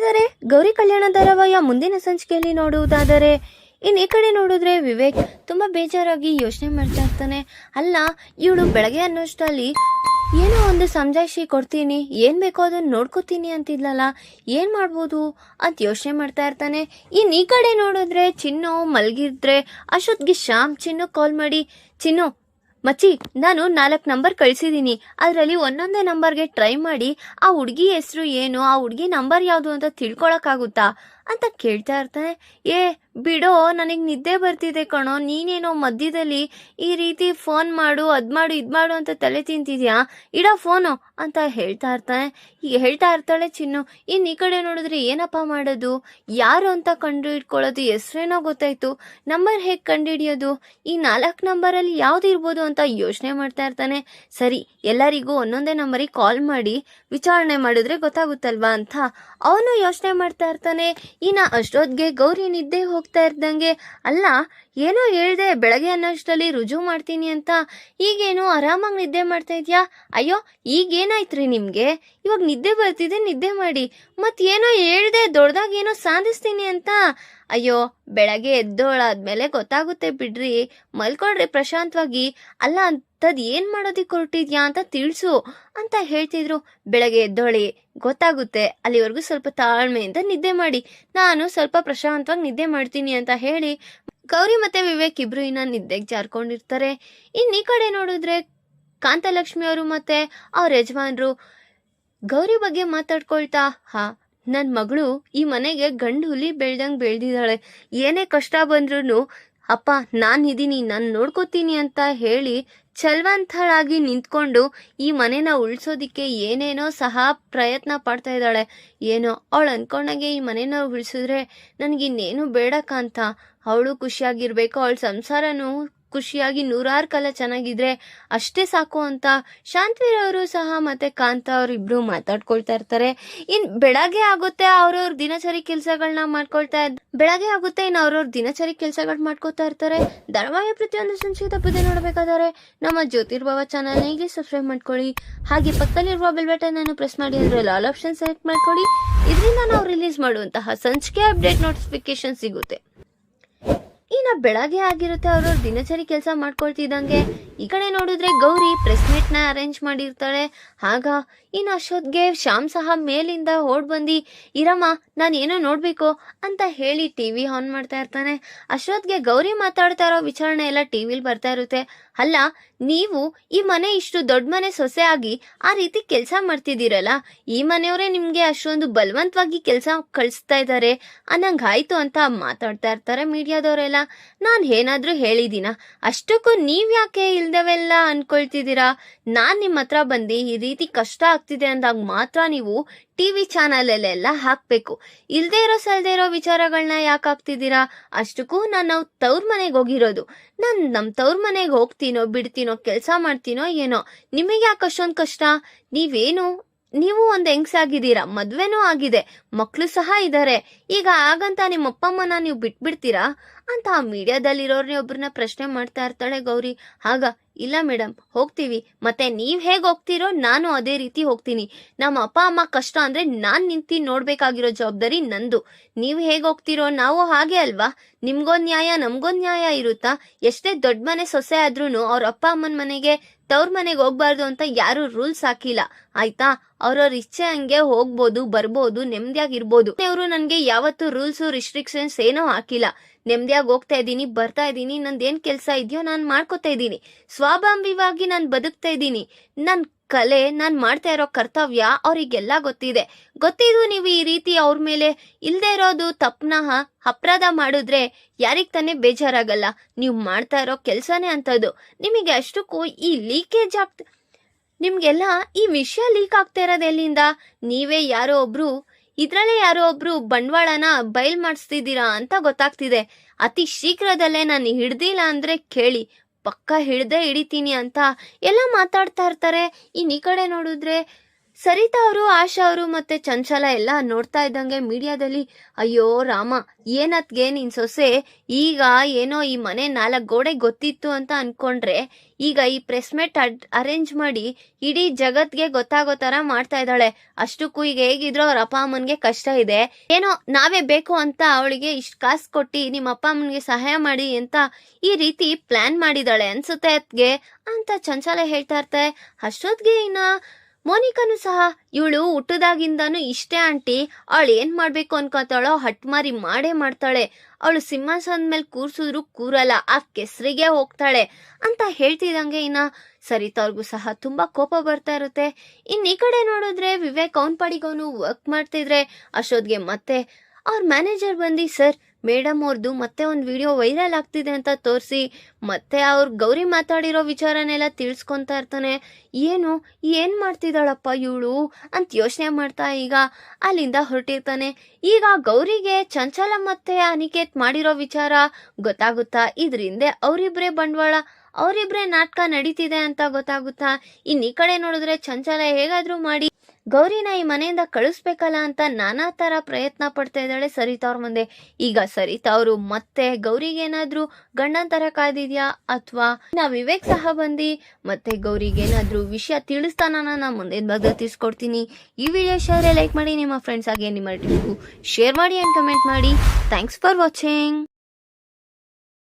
ಹಾಗಾದರೆ ಗೌರಿ ಕಲ್ಯಾಣ ಧಾರಾವಾಹಿಯ ಮುಂದಿನ ಸಂಚಿಕೆಯಲ್ಲಿ ನೋಡುವುದಾದರೆ ಈ ಕಡೆ ನೋಡಿದ್ರೆ ವಿವೇಕ್ ತುಂಬಾ ಬೇಜಾರಾಗಿ ಯೋಚನೆ ಮಾಡ್ತಾ ಇರ್ತಾನೆ. ಅಲ್ಲ, ಇವಳು ಬೆಳಗ್ಗೆ ಅನ್ನೋಷ್ಟರಲ್ಲಿ ಏನೋ ಒಂದು ಸಮಜಾಯಿಷಿ ಕೊಡ್ತೀನಿ, ಏನ್ ಬೇಕೋ ಅದನ್ನ ನೋಡ್ಕೋತೀನಿ ಅಂತಿದ್ಲಲ್ಲ, ಏನ್ ಮಾಡ್ಬೋದು ಅಂತ ಯೋಚನೆ ಮಾಡ್ತಾ ಇರ್ತಾನೆ. ಈ ಕಡೆ ನೋಡಿದ್ರೆ ಚಿನ್ನು ಮಲಗಿದ್ರೆ ಅಷ್ಟೊತ್ತಿಗೆ ಶ್ಯಾಮ್ ಚಿನ್ನು ಕಾಲ್ ಮಾಡಿ, ಚಿನ್ನು ಮಚ್ಚಿ ನಾನು 4 ನಂಬರ್ ಕಳಿಸಿದ್ದೀನಿ, ಅದರಲ್ಲಿ ಒಂದೊಂದೇ ನಂಬರ್ಗೆ ಟ್ರೈ ಮಾಡಿ ಆ ಹುಡುಗಿ ಹೆಸರು ಏನು, ಆ ಹುಡುಗಿ ನಂಬರ್ ಯಾವುದು ಅಂತ ತಿಳ್ಕೊಳಕ್ಕಾಗುತ್ತಾ ಅಂತ ಕೇಳ್ತಾ ಇರ್ತಾನೆ. ಬಿಡೋ, ನನಗೆ ನಿದ್ದೆ ಬರ್ತಿದೆ ಕಣೋ, ನೀನೇನೋ ಮಧ್ಯದಲ್ಲಿ ಈ ರೀತಿ ಫೋನ್ ಮಾಡು ಅದ್ ಮಾಡು ಇದ್ ಮಾಡು ಅಂತ ತಲೆ ತಿಂತಿದ್ಯಾ, ಇಡೋ ಫೋನು ಅಂತ ಹೇಳ್ತಾ ಇರ್ತಾನೆ. ಹೇಳ್ತಾ ಇರ್ತಾಳೆ ಚಿನ್ನು. ಈ ಕಡೆ ನೋಡಿದ್ರೆ ಏನಪ್ಪಾ ಮಾಡೋದು, ಯಾರು ಅಂತ ಕಂಡು ಹಿಡ್ಕೊಳ್ಳೋದು, ಹೆಸ್ರೇನೋ ಗೊತ್ತಾಯ್ತು, ನಂಬರ್ ಹೇಗೆ ಕಂಡು ಹಿಡಿಯೋದು, ಈ 4 ನಂಬರಲ್ಲಿ ಯಾವ್ದು ಇರ್ಬೋದು ಅಂತ ಯೋಚನೆ ಮಾಡ್ತಾ ಇರ್ತಾನೆ. ಸರಿ, ಎಲ್ಲರಿಗೂ ಒಂದೊಂದೇ ನಂಬರಿಗೆ ಕಾಲ್ ಮಾಡಿ ವಿಚಾರಣೆ ಮಾಡಿದ್ರೆ ಗೊತ್ತಾಗುತ್ತಲ್ವಾ ಅಂತ ಅವನು ಯೋಚನೆ ಮಾಡ್ತಾ ಇರ್ತಾನೆ. ಅಷ್ಟೊತ್ತಿಗೆ ಗೌರಿ ನಿದ್ದೆ ಹೋಗ್ತಾ ಇರ್ದಂಗೆ, ಅಲ್ಲ ಏನೋ ಹೇಳ್ದೆ ಬೆಳಗ್ಗೆ ಅನ್ನೋಷ್ಟರಲ್ಲಿ ರುಜು ಮಾಡ್ತೀನಿ ಅಂತ, ಈಗೇನು ಆರಾಮಾಗಿ ನಿದ್ದೆ ಮಾಡ್ತಾ ಇದ್ಯಾ, ಅಯ್ಯೋ ಈಗೇನಾಯ್ತ್ರಿ ನಿಮ್ಗೆ, ಇವಾಗ ನಿದ್ದೆ ಬರ್ತಿದೆ ನಿದ್ದೆ ಮಾಡಿ, ಏನೋ ಹೇಳ್ದೆ ದೊಡ್ಡದಾಗೇನೋ ಸಾಧಿಸ್ತೀನಿ ಅಂತ, ಅಯ್ಯೋ ಬೆಳಗ್ಗೆ ಎದ್ದೋಳಾದ್ಮೇಲೆ ಗೊತ್ತಾಗುತ್ತೆ ಬಿಡ್ರಿ, ಮಲ್ಕೊಳ್ರಿ ಪ್ರಶಾಂತವಾಗಿ, ಅಲ್ಲ ಅಂತದ್ ಏನ್ ಮಾಡೋದಿಕ್ ಹೊರಟಿದ್ಯಾ ಅಂತ ತಿಳಿಸು ಅಂತ ಹೇಳ್ತಿದ್ರು. ಬೆಳಗ್ಗೆ ಎದ್ದೋಳಿ ಗೊತ್ತಾಗುತ್ತೆ, ಅಲ್ಲಿವರೆಗೂ ಸ್ವಲ್ಪ ತಾಳ್ಮೆಯಿಂದ ನಿದ್ದೆ ಮಾಡಿ, ನಾನು ಸ್ವಲ್ಪ ಪ್ರಶಾಂತವಾಗಿ ನಿದ್ದೆ ಮಾಡ್ತೀನಿ ಅಂತ ಹೇಳಿ ಗೌರಿ ಮತ್ತೆ ವಿವೇಕ್ ಇಬ್ರು ನಿದ್ದೆಗೆ ಜಾರ್ಕೊಂಡಿರ್ತಾರೆ. ಈ ಕಡೆ ನೋಡಿದ್ರೆ ಕಾಂತಲಕ್ಷ್ಮಿ ಅವರು ಮತ್ತೆ ಅವ್ರ ಯಜಮಾನ್ರು ಗೌರಿ ಬಗ್ಗೆ ಮಾತಾಡ್ಕೊಳ್ತಾ, ನನ್ ಮಗಳು ಈ ಮನೆಗೆ ಗಂಡು ಹುಲಿ ಬೆಳ್ದಂಗ್ ಬೆಳ್ದಿದ್ದಾಳೆ, ಏನೇ ಕಷ್ಟ ಬಂದ್ರು ಅಪ್ಪ ನಾನಿದ್ದೀನಿ, ನಾನು ನೋಡ್ಕೋತೀನಿ ಅಂತ ಹೇಳಿ ಛಲವಂತಳಾಗಿ ನಿಂತ್ಕೊಂಡು ಈ ಮನೆನ ಉಳಿಸೋದಿಕ್ಕೆ ಏನೇನೋ ಸಹ ಪ್ರಯತ್ನ ಪಡ್ತಾ ಇದ್ದಾಳೆ. ಏನೋ ಅವಳು ಅನ್ಕೊಂಡಾಗೆ ಈ ಮನೆನ ಉಳಿಸಿದ್ರೆ ನನಗಿನ್ನೇನು ಬೇಡಕ್ಕ ಅಂತ, ಅವಳು ಖುಷಿಯಾಗಿರ್ಬೇಕು, ಅವಳ ಸಂಸಾರನೂ ಖುಷಿಯಾಗಿ 100 ಕಾಲ ಚೆನ್ನಾಗಿದ್ರೆ ಅಷ್ಟೇ ಸಾಕು ಅಂತ ಶಾಂತವೀರ್ ಅವರು ಸಹ ಮತ್ತೆ ಕಾಂತ ಅವರಿಬ್ರು ಮಾತಾಡ್ಕೊಳ್ತಾ ಇರ್ತಾರೆ. ಬೆಳಗ್ಗೆ ಆಗುತ್ತೆ, ಅವ್ರವ್ರ ದಿನಚರಿ ಕೆಲಸಗಳನ್ನ ಮಾಡ್ಕೊಳ್ತಾ ಬೆಳಗ್ಗೆ ಆಗುತ್ತೆ, ಇನ್ನು ಅವ್ರವ್ರ ದಿನಚರಿ ಕೆಲಸಗಳು ಮಾಡ್ಕೊತಾ ಇರ್ತಾರೆ. ಧಾರಾವಾಹಿ ಪ್ರತಿಯೊಂದು ಸಂಚಿಕೆ ತಪ್ಪದೆ ನೋಡಬೇಕಾದರೆ ನಮ್ಮ ಜ್ಯೋತಿರ್ಭವ ಚಾನಲ್ ಈಗಲೇ ಸಬ್ಸ್ಕ್ರೈಬ್ ಮಾಡ್ಕೊಳ್ಳಿ, ಹಾಗೆ ಪಕ್ಕದಲ್ಲಿರುವ ಬೆಲ್ ಬಟನ್ ಅನ್ನು ಪ್ರೆಸ್ ಮಾಡಿ ಅದರಲ್ಲಿ ಆಲ್ ಆಪ್ಷನ್ ಸೆಲೆಕ್ಟ್ ಮಾಡ್ಕೊಳ್ಳಿ. ಇದರಿಂದ ನಾವು ರಿಲೀಸ್ ಮಾಡುವಂತಹ ಸಂಚಿಕೆ ಅಪ್ಡೇಟ್ ನೋಟಿಫಿಕೇಶನ್ ಸಿಗುತ್ತೆ. ಬೆಳಗ್ಗೆ ಆಗಿರುತ್ತೆ, ಅವ್ರವ್ರ ದಿನಚರಿ ಕೆಲಸ ಮಾಡ್ಕೊಳ್ತಿದ್ದಂಗೆ ಈ ಕಡೆ ನೋಡಿದ್ರೆ ಗೌರಿ ಪ್ರೆಸ್ ಮೀಟ್ ನ ಅರೇಂಜ್ ಮಾಡಿರ್ತಾಳೆ. ಆಗ ಅಷ್ಟೊತ್ತಿಗೆ ಶ್ಯಾಮ್ ಸಹ ಮೇಲಿಂದ ಓಡ್ ಬಂದಿ, ಇರಮ್ಮ ನಾನು ಏನೋ ನೋಡ್ಬೇಕು ಅಂತ ಹೇಳಿ ಟಿವಿ ಆನ್ ಮಾಡ್ತಾ ಇರ್ತಾನೆ. ಅಷ್ಟೊತ್ತಿಗೆ ಗೌರಿ ಮಾತಾಡ್ತಾ ಇರೋ ವಿಚಾರಣೆ ಎಲ್ಲ ಟಿವಿಲಿ ಬರ್ತಾ ಇರುತ್ತೆ. ಅಲ್ಲ, ನೀವು ಈ ಮನೆ ಇಷ್ಟು ದೊಡ್ಡ ಮನೆ ಸೊಸೆ ಆಗಿ ಆ ರೀತಿ ಕೆಲಸ ಮಾಡ್ತಿದ್ದೀರಲ್ಲ, ಈ ಮನೆಯವರೇ ನಿಮ್ಗೆ ಅಷ್ಟೊಂದು ಬಲವಂತವಾಗಿ ಕೆಲಸ ಕಳಿಸ್ತಾ ಇದ್ದಾರೆ ಅನ್ನಂಗಾಯ್ತು ಅಂತ ಮಾತಾಡ್ತಾ ಇರ್ತಾರೆ ಮೀಡಿಯಾದವರೆಲ್ಲ. ನಾನ್ ಏನಾದ್ರೂ ಹೇಳಿದೀನ, ಅಷ್ಟಕ್ಕೂ ನೀವ್ ಯಾಕೆ ಇಲ್ದವೆಲ್ಲ ಅನ್ಕೊಳ್ತಿದ್ದೀರಾ, ನಾನ್ ನಿಮ್ಮ ಹತ್ರ ಬಂದು ಈ ರೀತಿ ಕಷ್ಟ ಆಗ್ತಿದೆ ಅಂದಾಗ ಮಾತ್ರ ನೀವು ಟಿವಿ ಚಾನಲ್ ಅಲ್ಲೆಲ್ಲ ಹಾಕ್ಬೇಕು, ಇಲ್ದೇ ಇರೋ ಸಲ್ದೇ ಇರೋ ವಿಚಾರಗಳನ್ನ ಯಾಕೆ ಹಾಕ್ತಿದ್ದೀರಾ, ಅಷ್ಟಕ್ಕೂ ನಾನು ತವ್ರ ಮನೆಗೆ ಹೋಗಿರೋದು, ನಾನ್ ನಮ್ ತವ್ರ ಮನೆಗೆ ಹೋಗ್ತೀನೋ ಬಿಡ್ತೀನೋ ಕೆಲಸ ಮಾಡ್ತೀನೋ ಏನೋ, ನಿಮಗೆ ಯಾಕೆ ಅಷ್ಟೊಂದು ಕಷ್ಟ, ನೀವು ಒಂದ್ ಹೆಂಗ್ಸಾಗಿದ್ದೀರಾ, ಮದ್ವೆನೂ ಆಗಿದೆ, ಮಕ್ಳು ಸಹ ಇದ್ದಾರೆ, ಈಗ ಆಗಂತ ನಿಮ್ಮ ಅಪ್ಪ ಅಮ್ಮನ ನೀವು ಬಿಟ್ಬಿಡ್ತೀರಾ ಅಂತ ಆ ಮೀಡಿಯಾದಲ್ಲಿರೋರ್ನೇ ಒಬ್ರನ್ನ ಪ್ರಶ್ನೆ ಮಾಡ್ತಾ ಇರ್ತಾಳೆ ಗೌರಿ. ಆಗ ಇಲ್ಲ ಮೇಡಮ್ ಹೋಗ್ತೀವಿ, ಮತ್ತೆ ನೀವ್ ಹೇಗ್ ಹೋಗ್ತೀರೋ ನಾನು ಅದೇ ರೀತಿ ಹೋಗ್ತೀನಿ, ನಮ್ಮ ಅಪ್ಪ ಅಮ್ಮ ಕಷ್ಟ ಅಂದ್ರೆ ನಾನ್ ನಿಂತಿ ನೋಡ್ಬೇಕಾಗಿರೋ ಜವಾಬ್ದಾರಿ ನಂದು, ನೀವ್ ಹೇಗ್ ಹೋಗ್ತೀರೋ ನಾವು ಹಾಗೆ ಅಲ್ವಾ, ನಿಮ್ಗೊಂದ್ ನ್ಯಾಯ ನಮ್ಗೊಂದ್ ನ್ಯಾಯ ಇರುತ್ತಾ, ಎಷ್ಟೇ ದೊಡ್ಡ ಮನೆ ಸೊಸೆ ಆದ್ರೂನು ಅವ್ರ ಅಪ್ಪ ಅಮ್ಮನ ಮನೆಗೆ ತವ್ರ ಮನೆಗೆ ಹೋಗ್ಬಾರ್ದು ಅಂತ ಯಾರು ರೂಲ್ಸ್ ಹಾಕಿಲ್ಲ ಆಯ್ತಾ, ಅವ್ರವ್ರ ಇಚ್ಛೆ ಹಂಗೆ ಹೋಗ್ಬೋದು ಬರ್ಬೋದು ನೆಮ್ಮದಿಯಾಗಿರ್ಬೋದು, ಇವರು ನನ್ಗೆ ಯಾವತ್ತು ರೂಲ್ಸ್ ರಿಸ್ಟ್ರಿಕ್ಷನ್ಸ್ ಏನೋ ಹಾಕಿಲ್ಲ, ನೆಮ್ಮದಿಯಾಗಿ ಹೋಗ್ತಾ ಇದ್ದೀನಿ ಬರ್ತಾ ಇದ್ದೀನಿ, ನಂದೇನ್ ಕೆಲ್ಸ ಇದೆಯೋ ನಾನ್ ಮಾಡ್ಕೋತಾ ಇದ್ದೀನಿ, ಸ್ವಾಭಾವಿಕವಾಗಿ ನಾನ್ ಬದುಕ್ತಾ ಇದ್ದೀನಿ, ನನ್ ಕಲೆ ನಾನ್ ಮಾಡ್ತಾ ಇರೋ ಕರ್ತವ್ಯ ಅವ್ರಿಗೆಲ್ಲ ಗೊತ್ತಿದ್ದು ನೀವು ಈ ರೀತಿ ಅವ್ರ ಮೇಲೆ ಇಲ್ದೇ ಇರೋದು ತಪ್ಪನ ಅಪರಾಧ ಮಾಡಿದ್ರೆ ಯಾರಿಗ್ ತಾನೇ ಬೇಜಾರಾಗಲ್ಲ, ನೀವು ಮಾಡ್ತಾ ಇರೋ ಕೆಲ್ಸನೇ ಅಂತದ್ದು, ನಿಮಗೆ ಅಷ್ಟಕ್ಕೂ ಈ ಲೀಕೇಜ್ ನಿಮ್ಗೆಲ್ಲ ಈ ವಿಷಯ ಲೀಕ್ ಆಗ್ತಾ ಇರೋದು ಎಲ್ಲಿಂದ, ನೀವೇ ಯಾರೋ ಒಬ್ರು ಬಂಡವಾಳನ ಬಯಲ್ ಮಾಡಿಸ್ತಿದ್ದೀರಾ ಅಂತ ಗೊತ್ತಾಗ್ತಿದೆ, ಅತಿ ಶೀಘ್ರದಲ್ಲೇ ನಾನು ಹಿಡ್ದಿಲ್ಲ ಅಂದ್ರೆ ಕೇಳಿ, ಪಕ್ಕ ಹಿಡ್ದೇ ಹಿಡಿತೀನಿ ಅಂತ ಎಲ್ಲ ಮಾತಾಡ್ತಾ ಇರ್ತಾರೆ. ಈ ಕಡೆ ನೋಡಿದ್ರೆ ಸರಿತಾ ಅವರು, ಆಶಾ ಅವರು ಮತ್ತೆ ಚಂಚಲ ಎಲ್ಲ ನೋಡ್ತಾ ಇದ್ದಂಗೆ ಮೀಡಿಯಾದಲ್ಲಿ, ಅಯ್ಯೋ ರಾಮ, ಏನತ್ಗೆ ನಿನ್ ಸೊಸೆ ಈಗ ಏನೋ ಈ ಮನೆ 4 ಗೋಡೆ ಗೊತ್ತಿತ್ತು ಅಂತ ಅನ್ಕೊಂಡ್ರೆ ಈಗ ಈ ಪ್ರೆಸ್ ಮೀಟ್ ಅರೇಂಜ್ ಮಾಡಿ ಇಡೀ ಜಗತ್ಗೆ ಗೊತ್ತಾಗೋ ತರ ಮಾಡ್ತಾ ಇದ್ದಾಳೆ. ಅಷ್ಟಕ್ಕೂ ಈಗ ಹೇಗಿದ್ರು ಅವ್ರ ಅಪ್ಪ ಅಮ್ಮನ್ಗೆ ಕಷ್ಟ ಇದೆ, ಏನೋ ನಾವೇ ಬೇಕು ಅಂತ ಅವಳಿಗೆ ಇಷ್ಟ ಕಾಸು ಕೊಟ್ಟಿ ನಿಮ್ಮ ಅಪ್ಪ ಅಮ್ಮನ್ಗೆ ಸಹಾಯ ಮಾಡಿ ಅಂತ ಈ ರೀತಿ ಪ್ಲಾನ್ ಮಾಡಿದಾಳೆ ಅನ್ಸುತ್ತೆ ಅತ್ಗೆ ಅಂತ ಚಂಚಲ ಹೇಳ್ತಾ ಇರ್ತಾರೆ. ಅಷ್ಟೊತ್ಗೆ ಇನ್ನ ಮೋನಿಕಾನು ಸಹ, ಇವಳು ಹುಟ್ಟದಾಗಿಂದಾನು ಇಷ್ಟೇ ಆಂಟಿ, ಅವಳು ಏನ್ ಮಾಡ್ಬೇಕು ಅನ್ಕೋತಾಳೋ ಹಟ್ಮಾರಿ ಮಾಡೇ ಮಾಡ್ತಾಳೆ, ಅವಳು ಸಿಂಹಾಸನದ ಮೇಲೆ ಕೂರ್ಸಿದ್ರು ಕೂರಲ್ಲ, ಆ ಕೆಸರಿಗೆ ಹೋಗ್ತಾಳೆ ಅಂತ ಹೇಳ್ತಿದಂಗೆ ಇನ್ನ ಸರಿತಾ ಅವ್ರಿಗೂ ಸಹ ತುಂಬಾ ಕೋಪ ಬರ್ತಾ ಇರುತ್ತೆ. ಈ ಕಡೆ ನೋಡಿದ್ರೆ ವಿವೇಕ್ ಅವನ್ ಪಾಡಿಗೆ ಅವನು ವರ್ಕ್ ಮಾಡ್ತಿದ್ರೆ ಅಷ್ಟೊತ್ಗೆ ಮತ್ತೆ ಅವ್ರ ಮ್ಯಾನೇಜರ್ ಬಂದು, ಸರ್ ಮೇಡಮ್ ಅವ್ರದ್ದು ಮತ್ತೆ ಒಂದು ವಿಡಿಯೋ ವೈರಲ್ ಆಗ್ತಿದೆ ಅಂತ ತೋರಿಸಿ ಮತ್ತೆ ಅವ್ರ ಗೌರಿ ಮಾತಾಡಿರೋ ವಿಚಾರನೆಲ್ಲ ತಿಳಿಸ್ಕೊಂತಾ ಇರ್ತಾನೆ. ಏನ್ ಮಾಡ್ತಿದ್ದಾಳಪ್ಪ ಇವಳು ಅಂತ ಯೋಚನೆ ಮಾಡ್ತಾ ಈಗ ಅಲ್ಲಿಂದ ಹೊರಟಿರ್ತಾನೆ. ಈಗ ಗೌರಿಗೆ ಚಂಚಲ ಮತ್ತೆ ಅನಿಕೇತ್ ಮಾಡಿರೋ ವಿಚಾರ ಗೊತ್ತಾಗುತ್ತಾ, ಇದ್ರಿಂದ ಅವರಿಬ್ರೇ ಬಂಡವಾಳ, ಅವರಿಬ್ರೇ ನಾಟಕ ನಡೀತಿದೆ ಅಂತ ಗೊತ್ತಾಗುತ್ತಾ. ಈ ಕಡೆ ನೋಡಿದ್ರೆ ಚಂಚಲ ಹೇಗಾದ್ರೂ ಮಾಡಿ ಗೌರಿನ ಈ ಮನೆಯಿಂದ ಕಳಿಸ್ಬೇಕಲ್ಲ ಅಂತ ನಾನಾ ತರ ಪ್ರಯತ್ನ ಪಡ್ತಾ ಇದ್ದಾಳೆ ಸರಿತಾ ಅವ್ರ ಮುಂದೆ. ಈಗ ಸರಿತಾ ಅವರು ಮತ್ತೆ ಗೌರಿಗೇನಾದ್ರೂ ಗಂಡನ್ ತರ ಕಾದಿದ್ಯಾ ಅಥವಾ ವಿವೇಕ್ ಸಹ ಬಂದು ಮತ್ತೆ ಗೌರಿಗೇನಾದ್ರೂ ವಿಷಯ ತಿಳಿಸ್ತಾನ, ನಾ ಮುಂದಿನ ಭಾಗ ತಿಳಿಸ್ಕೊಡ್ತೀನಿ. ಈ ವಿಡಿಯೋ ಶೇರ್ ಲೈಕ್ ಮಾಡಿ, ನಿಮ್ಮ ಫ್ರೆಂಡ್ಸ್ ಆಗಿ ನಿಮ್ಮ ರಿಲೇಟಿವ್ಗೂ ಶೇರ್ ಮಾಡಿ ಅಂಡ್ ಕಮೆಂಟ್ ಮಾಡಿ. Thanks for watching.